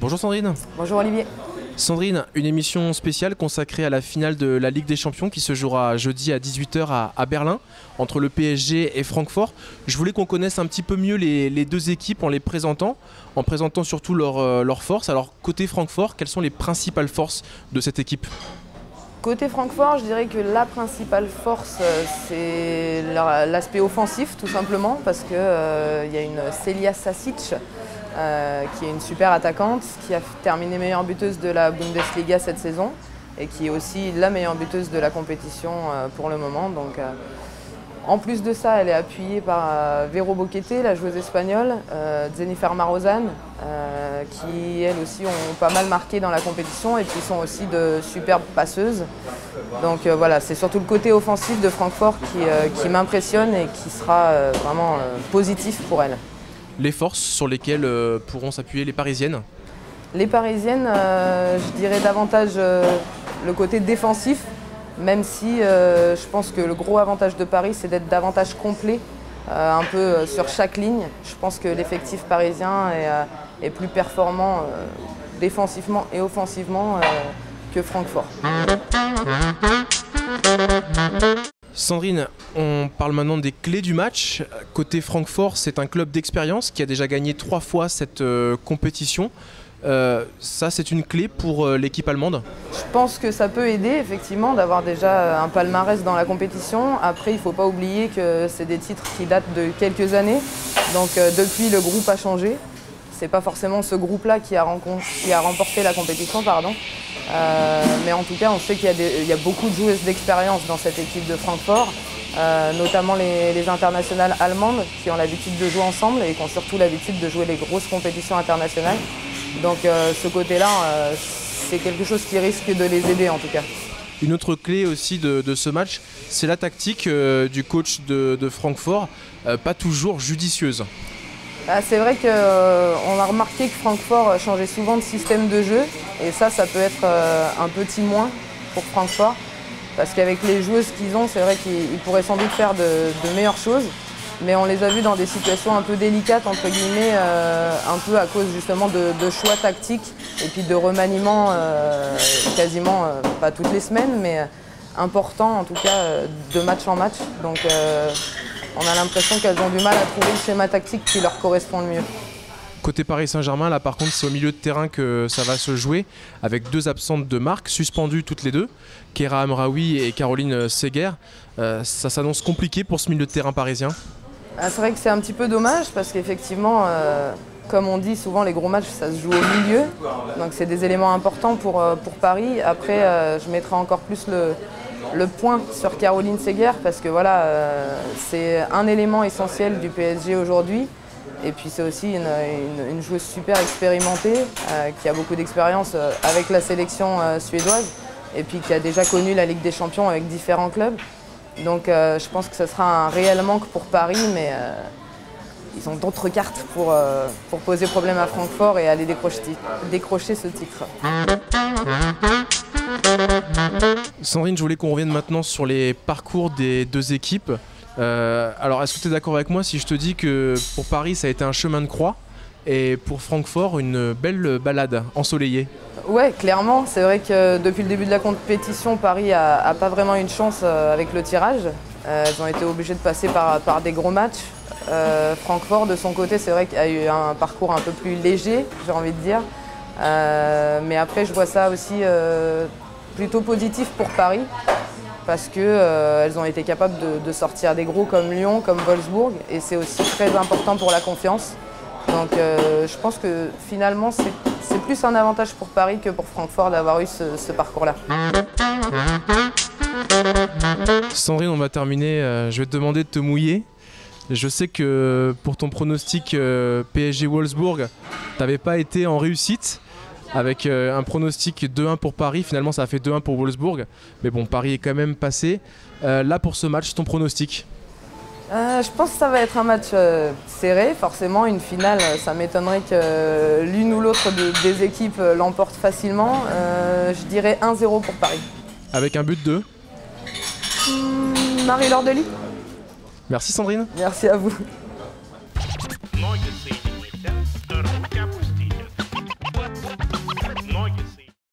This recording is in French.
Bonjour Sandrine. Bonjour Olivier. Sandrine, une émission spéciale consacrée à la finale de la Ligue des Champions qui se jouera jeudi à 18 h à Berlin entre le PSG et Francfort. Je voulais qu'on connaisse un petit peu mieux les deux équipes en présentant surtout leurs forces. Alors côté Francfort, quelles sont les principales forces de cette équipe ? Côté Francfort, je dirais que la principale force, c'est l'aspect offensif tout simplement parce qu'il y a une Celia Sasic qui est une super attaquante, qui a terminé meilleure buteuse de la Bundesliga cette saison et qui est aussi la meilleure buteuse de la compétition pour le moment. Donc, en plus de ça, elle est appuyée par Vero Boquete, la joueuse espagnole, Jennifer Marozan, qui elles aussi ont pas mal marqué dans la compétition et puis sont aussi de superbes passeuses. Donc voilà, c'est surtout le côté offensif de Francfort qui m'impressionne et qui sera vraiment positif pour elle. Les forces sur lesquelles pourront s'appuyer les Parisiennes ? Les Parisiennes, je dirais davantage le côté défensif, même si je pense que le gros avantage de Paris, c'est d'être davantage complet, un peu sur chaque ligne. Je pense que l'effectif parisien est plus performant défensivement et offensivement que Francfort. Sandrine, on parle maintenant des clés du match. Côté Francfort, c'est un club d'expérience qui a déjà gagné 3 fois cette compétition. Ça, c'est une clé pour l'équipe allemande ? Je pense que ça peut aider effectivement d'avoir déjà un palmarès dans la compétition. Après, il ne faut pas oublier que c'est des titres qui datent de quelques années. Donc depuis, le groupe a changé. C'est pas forcément ce groupe-là qui a remporté la compétition, pardon. Mais en tout cas, on sait qu'il y a beaucoup de joueuses d'expérience dans cette équipe de Francfort, notamment les internationales allemandes qui ont l'habitude de jouer ensemble et qui ont surtout l'habitude de jouer les grosses compétitions internationales. Donc ce côté-là, c'est quelque chose qui risque de les aider en tout cas. Une autre clé aussi de ce match, c'est la tactique du coach de Francfort, pas toujours judicieuse. C'est vrai qu'on a remarqué que Francfort changeait souvent de système de jeu et ça peut être un petit moins pour Francfort parce qu'avec les joueuses qu'ils ont, c'est vrai qu'ils pourraient sans doute faire de meilleures choses, mais on les a vus dans des situations un peu délicates, entre guillemets, un peu à cause justement de choix tactiques et puis de remaniements quasiment, pas toutes les semaines, mais importants en tout cas de match en match. Donc, on a l'impression qu'elles ont du mal à trouver le schéma tactique qui leur correspond le mieux. Côté Paris Saint-Germain, là par contre c'est au milieu de terrain que ça va se jouer avec 2 absentes de marque, suspendues toutes les deux, Keira Amraoui et Caroline Seger. Ça s'annonce compliqué pour ce milieu de terrain parisien. C'est vrai que c'est un petit peu dommage parce qu'effectivement, comme on dit souvent, les gros matchs ça se joue au milieu. Donc c'est des éléments importants pour Paris. Après, je mettrai encore plus le point sur Caroline Seger parce que voilà, c'est un élément essentiel du PSG aujourd'hui. Et puis c'est aussi une joueuse super expérimentée qui a beaucoup d'expérience avec la sélection suédoise et puis qui a déjà connu la Ligue des Champions avec différents clubs. Donc je pense que ce sera un réel manque pour Paris, mais ils ont d'autres cartes pour poser problème à Francfort et aller décrocher ce titre. Sandrine, je voulais qu'on revienne maintenant sur les parcours des deux équipes. Alors, est-ce que tu es d'accord avec moi si je te dis que pour Paris, ça a été un chemin de croix et pour Francfort, une belle balade ensoleillée ? Ouais, clairement. C'est vrai que depuis le début de la compétition, Paris a pas vraiment eu de chance avec le tirage. Ils ont été obligés de passer par des gros matchs. Francfort, de son côté, c'est vrai qu'il a eu un parcours un peu plus léger, j'ai envie de dire. Mais après, je vois ça aussi plutôt positif pour Paris parce qu'elles ont été capables de sortir des gros comme Lyon, comme Wolfsburg et c'est aussi très important pour la confiance. Donc je pense que finalement c'est plus un avantage pour Paris que pour Francfort d'avoir eu ce parcours-là. Sandrine, on va terminer. Je vais te demander de te mouiller. Je sais que pour ton pronostic PSG Wolfsburg, tu n'avais pas été en réussite. Avec un pronostic 2-1 pour Paris, finalement ça a fait 2-1 pour Wolfsburg. Mais bon, Paris est quand même passé. Là pour ce match, ton pronostic ? Je pense que ça va être un match serré. Forcément, une finale, ça m'étonnerait que l'une ou l'autre des équipes l'emporte facilement. Je dirais 1-0 pour Paris. Avec un but de Marie-Laure Delis. Merci Sandrine. Merci à vous. legacy